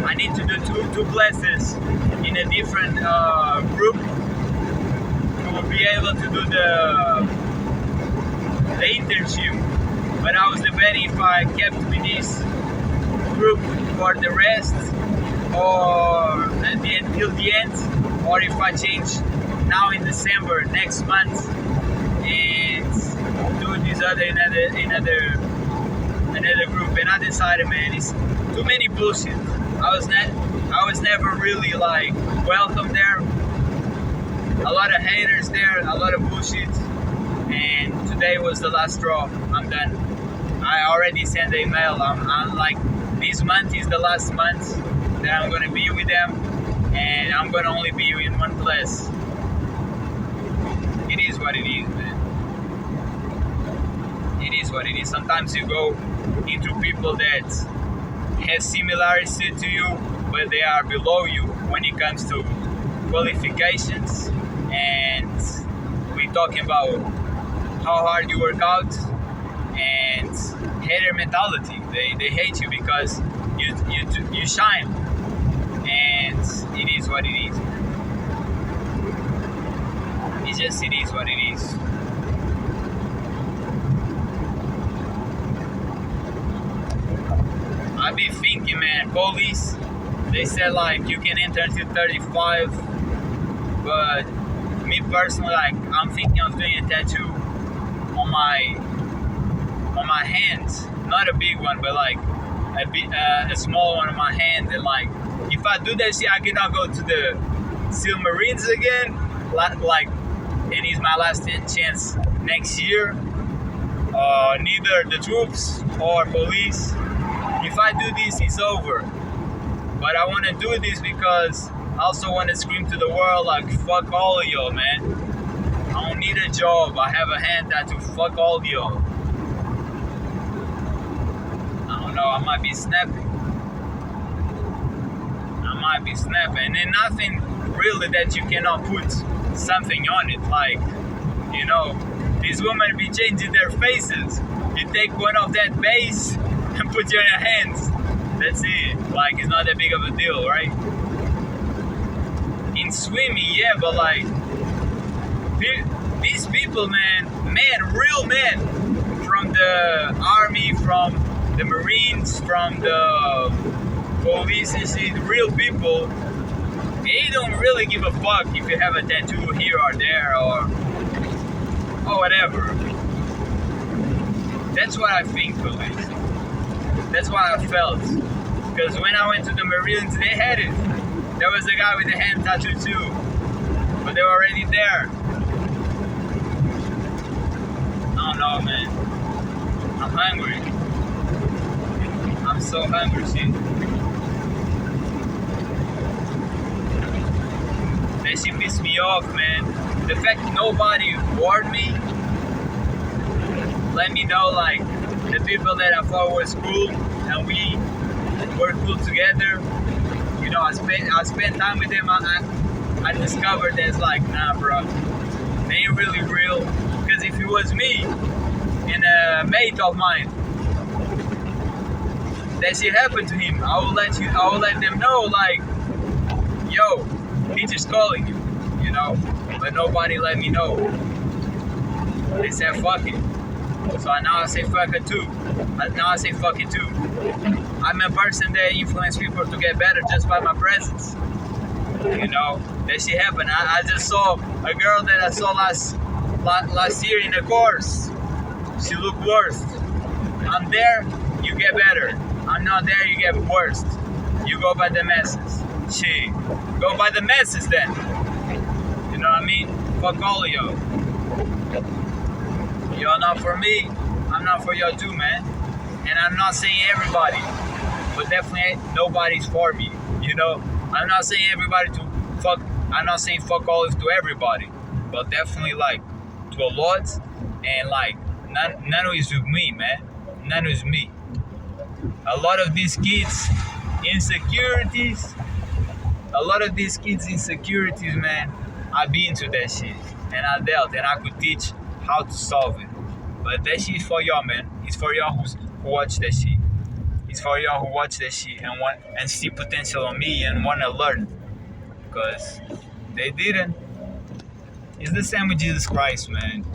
Speaker 4: I need to do two classes in a different group to be able to do the internship. But I was debating if I kept with this group for the rest, or until the end, or if I change now in December next month and do this another group. And I decided, man, it's too many bullshit. I was never really like welcome there. A lot of haters there, a lot of bullshit. And today was the last straw. I'm done. I already sent the email. I'm like, this month is the last month that I'm gonna be with them, and I'm gonna only be in one class. It is what it is, man. It is what it is. Sometimes you go into people that have similarities to you, but they are below you when it comes to qualifications. And we're talking about how hard you work out and hater mentality. They hate you because you shine, and it is what it is. It is what it is. I be thinking, man, police, they said like you can enter until 35, but me personally, like, I'm thinking of doing a tattoo on my hands, not a big one, but like a small one on my hand. And like, if I do that shit, I cannot go to the SEAL Marines again, like, and it's my last chance next year. Neither the troops or police. If I do this, it's over. But I want to do this because I also want to scream to the world, like, fuck all of y'all, man. I don't need a job. I have a hand tattoo. Fuck all of y'all. I don't know. I might be snapping. And then nothing really that you cannot put something on it. Like, these women be changing their faces. You take one of that base and put it in your hands. That's it. Like, it's not that big of a deal, right? In swimming, yeah, but like, these people, man, real men, from the army, from the Marines, from the police, real people, they don't really give a fuck if you have a tattoo here or there or whatever. That's what I think, police. That's what I felt. Because when I went to the Marines, they had it. There was a guy with a hand tattoo too. But they were already there. I don't know, man. I'm hungry. I'm so hungry, see. That shit pissed me off, man. The fact that nobody warned me, let me know, like, the people that I thought was cool and we were cool together, I spent time with them. I discovered that's like, nah, bro, they ain't really real. Because if it was me and a mate of mine, that shit happened to him, I will let them know, like, yo, teacher's calling you, but nobody let me know. They said fuck it. So now I say fuck it too. Now I say fuck it too. I'm a person that influence people to get better just by my presence. That shit happened. I just saw a girl that I saw last last year in the course, she looked worse. I'm there, you get better. I'm not there, you get worse. You go by the masses. She go by the masses then. You know what I mean? Fuck all of y'all. Y'all not for me, I'm not for y'all too, man. And I'm not saying everybody, but definitely nobody's for me. You know, I'm not saying everybody to fuck. I'm not saying fuck all to everybody, but definitely like to a lot. And like none is with me, man. None is me. A lot of these kids insecurities. A lot of these kids insecurities, man. I be into that shit, and I dealt, and I could teach how to solve it. But that shit is for y'all, man. It's for y'all who watch that shit. It's for y'all who watch that shit and see potential on me and wanna learn. Cause they didn't. It's the same with Jesus Christ, man.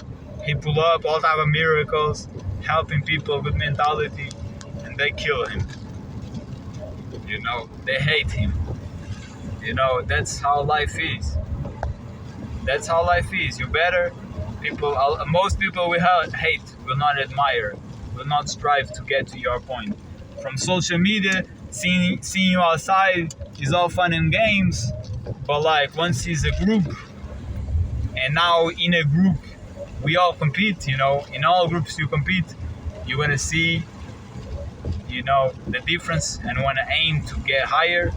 Speaker 4: He pull up all type of miracles, helping people with mentality, and they kill him. You know, they hate him. You know, that's how life is. That's how life is. You better most people we hate, will not admire, will not strive to get to your point. From social media, seeing you outside is all fun and games, but like once it's a group, and now in a group we all compete, you know, in all groups you compete, you're gonna see, you know, the difference and wanna aim to get higher.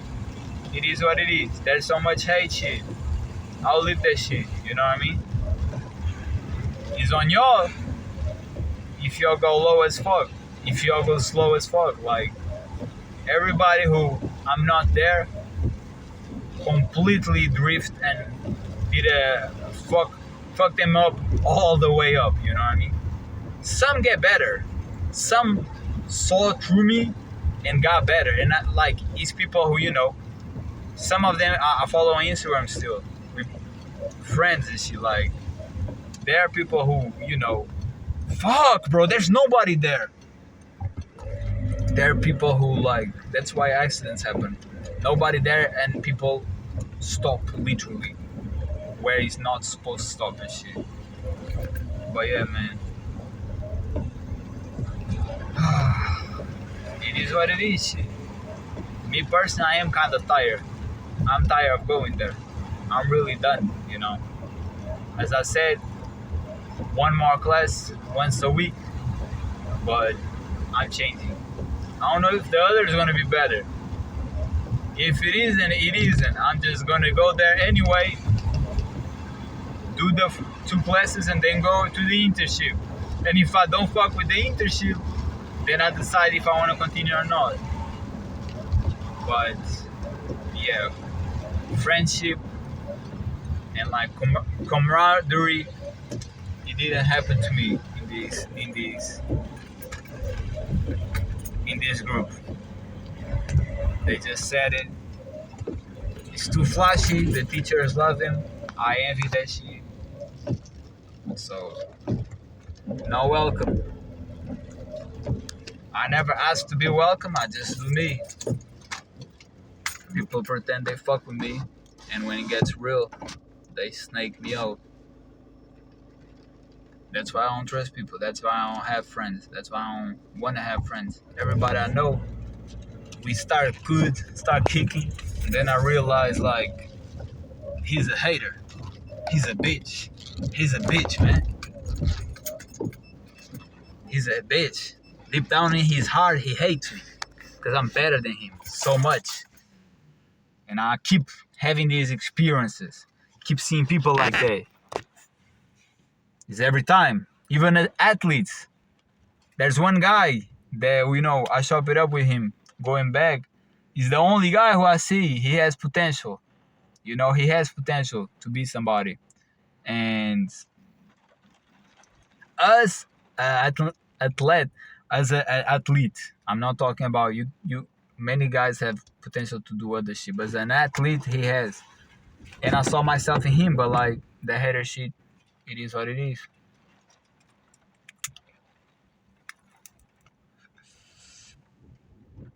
Speaker 4: It is what it is. There's so much hate shit. I'll leave that shit, you know what I mean? It's on y'all if y'all go low as fuck, if y'all go slow as fuck. Like everybody who I'm not there completely drift and did a fuck them up all the way up, you know what I mean? Some get better, some saw through me and got better, and like it's people who, you know, some of them I follow on Instagram still with friends and shit. Like there are people who, you know, fuck bro, there's nobody there. There are people who like, that's why accidents happen. Nobody there and people stop literally where he's not supposed to stop and shit. But yeah, man. It is what it is, shit. Me personally, I am kind of tired. I'm tired of going there. I'm really done, you know. As I said, one more class once a week, but I'm changing. I don't know if the other is gonna be better. If it isn't, it isn't. I'm just gonna go there anyway, do the 2 classes, and then go to the internship. And if I don't fuck with the internship, then I decide if I want to continue or not. But yeah, friendship and like camaraderie, it didn't happen to me in this group. They just said it. It's too flashy. The teachers love him. I envy that shit. So, no welcome. I never asked to be welcome. I just do me. People pretend they fuck with me, and when it gets real, they snake me out. That's why I don't trust people. That's why I don't have friends. That's why I don't want to have friends. Everybody I know, we start good, start kicking, and then I realize like, he's a hater. He's a bitch. He's a bitch, man. He's a bitch. Deep down in his heart, he hates me because I'm better than him so much. And I keep having these experiences. Keep seeing people like that. It's every time. Even as athletes. There's one guy that, you know, I chop it up with him going back. He's the only guy who I see. He has potential. You know, he has potential to be somebody. And us, athlete, I'm not talking about you. Many guys have potential to do other shit, but as an athlete, he has. And I saw myself in him, but like the hater shit, it is what it is.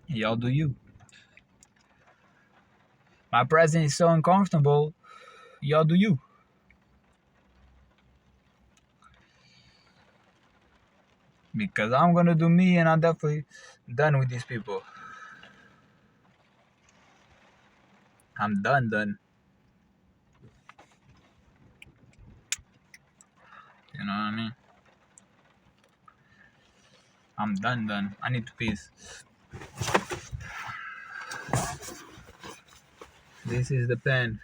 Speaker 4: Y'all do you. My presence is so uncomfortable. Y'all do you. because I'm gonna do me, and I'm definitely done with these people. I'm done. You know what I mean? I'm done. I need to piss. This is the pen.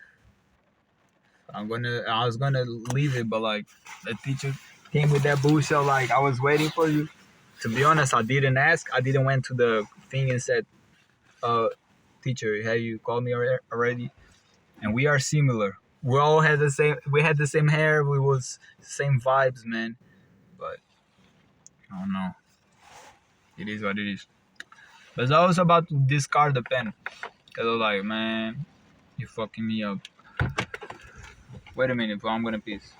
Speaker 4: I was gonna leave it, but like the teacher came with that bullshit. Like I was waiting for you. To be honest, I didn't ask. I didn't went to the thing and said, teacher, have you called me already? And we are similar. We all had the same. We had the same hair. We was same vibes, man. But I don't know. It is what it is. But I was about to discard the pen. Cause I was like, man, you fucking me up. Wait a minute, bro. I'm gonna piss.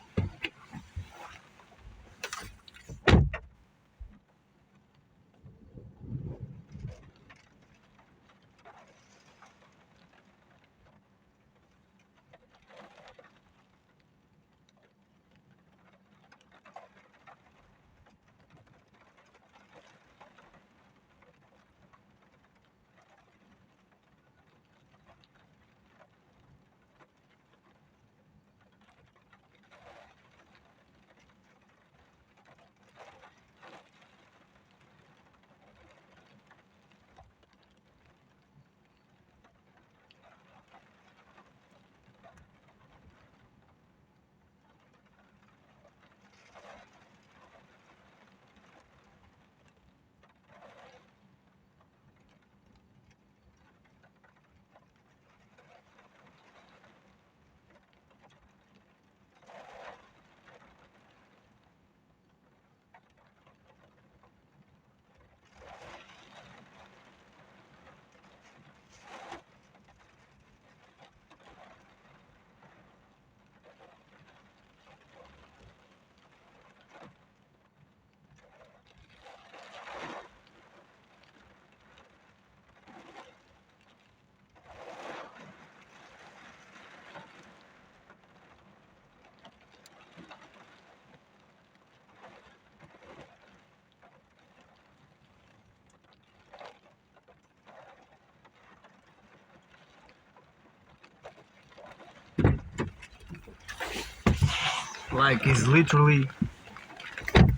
Speaker 4: Like it's literally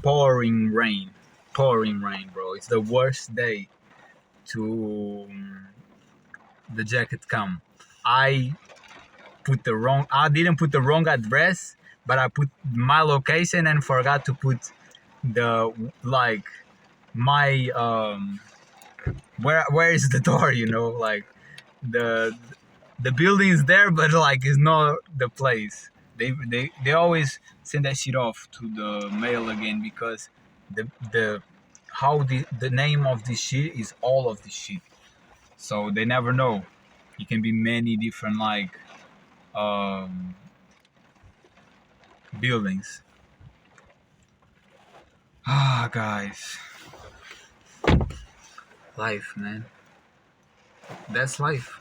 Speaker 4: pouring rain, bro. It's the worst day to the jacket come. I didn't put the wrong address, but I put my location and forgot to put the like my where is the door, you know, like the building is there, but like it's not the place. They always send that shit off to the mail again because the how the name of this shit is all of this shit, so they never know. It can be many different like buildings. Guys, life, man. That's life.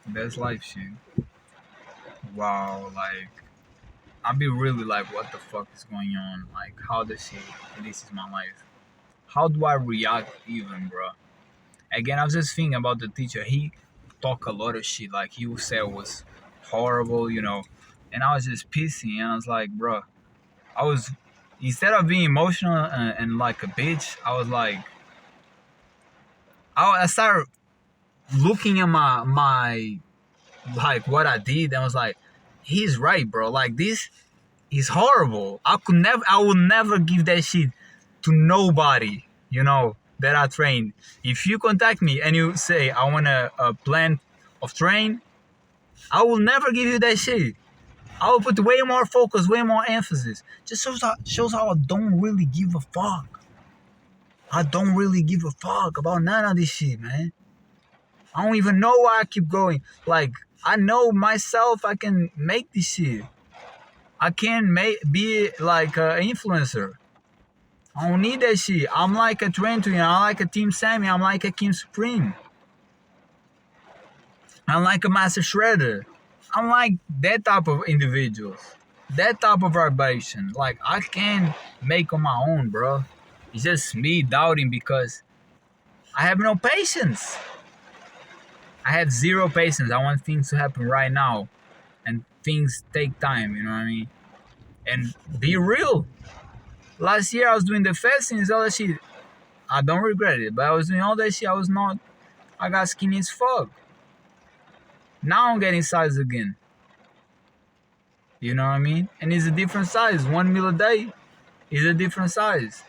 Speaker 4: That's life shit. Wow, like I'd be really like, what the fuck is going on? Like, how this shit? This is my life. How do I react even, bro? Again, I was just thinking about the teacher. He talked a lot of shit. Like he would say it was horrible, you know. And I was just pissing, and I was like, bro, I was instead of being emotional and like a bitch, I was like, I started looking at my like what I did, and I was like, he's right, bro. Like this is horrible. I will never give that shit to nobody, you know, that I train. If you contact me and you say I want a plan of train, I will never give you that shit. I will put way more focus, way more emphasis. Just shows how I don't really give a fuck. I don't really give a fuck about none of this shit, man. I don't even know why I keep going. Like, I know myself I can make this shit. I can be like an influencer. I don't need that shit. I'm like a Trento, I'm like a Team Sammy, I'm like a King Supreme. I'm like a Master Shredder. I'm like that type of individuals. that type of vibration, like I can make on my own, bro. It's just me doubting because I have no patience. I have zero patience. I want things to happen right now, and things take time. You know what I mean? And be real. Last year I was doing the fastings, all that shit. I don't regret it, but I was doing all that shit. I got skinny as fuck. Now I'm getting size again. You know what I mean? And it's a different size. 1 meal a day is a different size.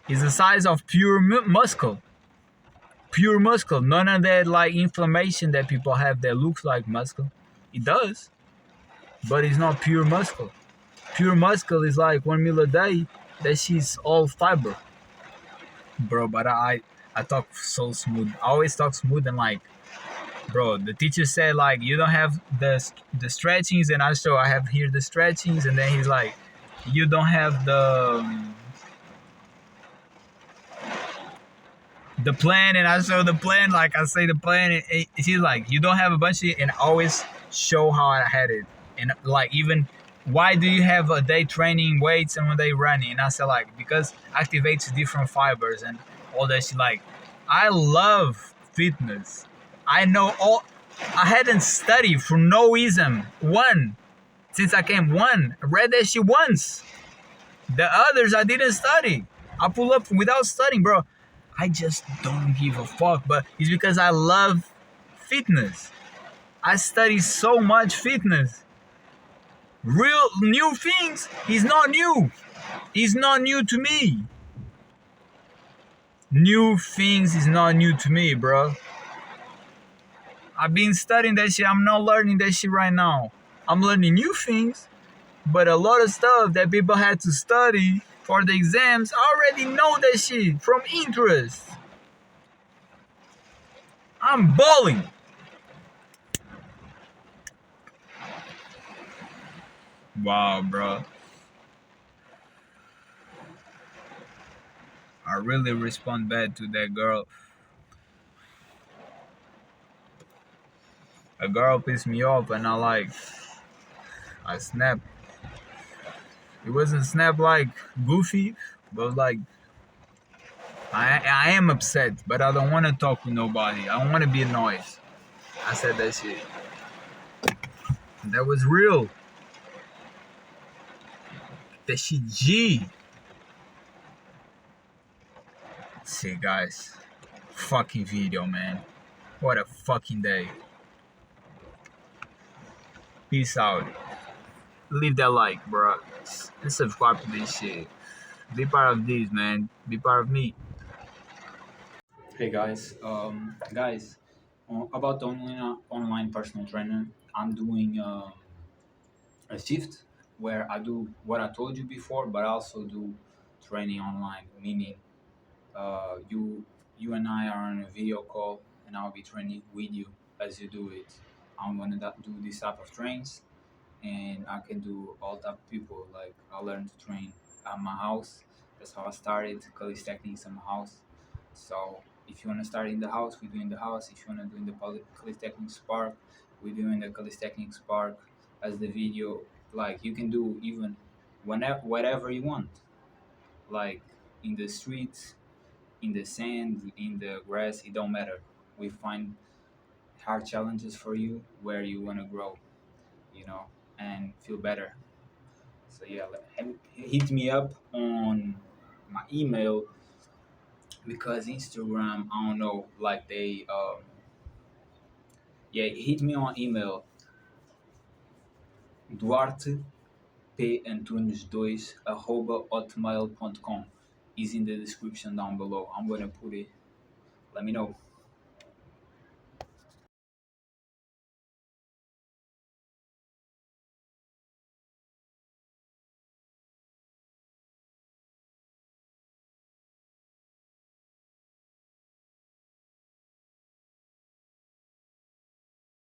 Speaker 4: It's the size of pure muscle. Pure muscle. None of that like inflammation that people have that looks like muscle. It does, but it's not pure muscle. Pure muscle is like 1 meal a day. That shit's all fiber, bro. But I talk so smooth. I always talk smooth and like, bro. The teacher said like you don't have the stretchings, and I have here the stretchings, and then he's like, you don't have the plan, and I show the plan, like I say the plan, and he's like, you don't have a bunch of it, and I always show how I had it, and like even why do you have a day training weights and one day running, and I said like because activates different fibers and all that shit. Like I love fitness. I know all. I hadn't studied for no reason. One since I came. One I read that shit once. The others I didn't study. I pull up without studying, bro. I just don't give a fuck, but it's because I love fitness. I study so much fitness. Real new things is not new. It's not new to me. New things is not new to me, bro. I've been studying that shit. I'm not learning that shit right now. I'm learning new things, but a lot of stuff that people had to study for the exams, I already know that shit from interest. I'm balling. Wow, bro. I really respond bad to that girl. A girl pissed me off and I snapped. It wasn't snap like goofy, but like I am upset, but I don't want to talk with nobody. I don't want to be annoyed. I said that shit. That was real. That shit G. See, guys. Fucking video, man. What a fucking day. Peace out. Leave that like, bro. And subscribe to this shit. Be part of this, man. Be part of me. Hey guys, about the online personal trainer, I'm doing a shift where I do what I told you before, but I also do training online, meaning you and I are on a video call, and I'll be training with you as you do it. I'm gonna do this type of trains, and I can do all type of people. Like I learned to train at my house. That's how I started calisthenics at my house. So if you wanna start in the house, we do in the house. If you wanna do in the calisthenics park, we do in the calisthenics park. As the video, like you can do even whatever you want, like in the streets, in the sand, in the grass. It don't matter. We find hard challenges for you where you wanna grow, and feel better. So yeah, hit me up on my email, because Instagram, I don't know, like they hit me on email, duartepantunes2@hotmail.com, is in the description down below. I'm gonna put it. Let me know.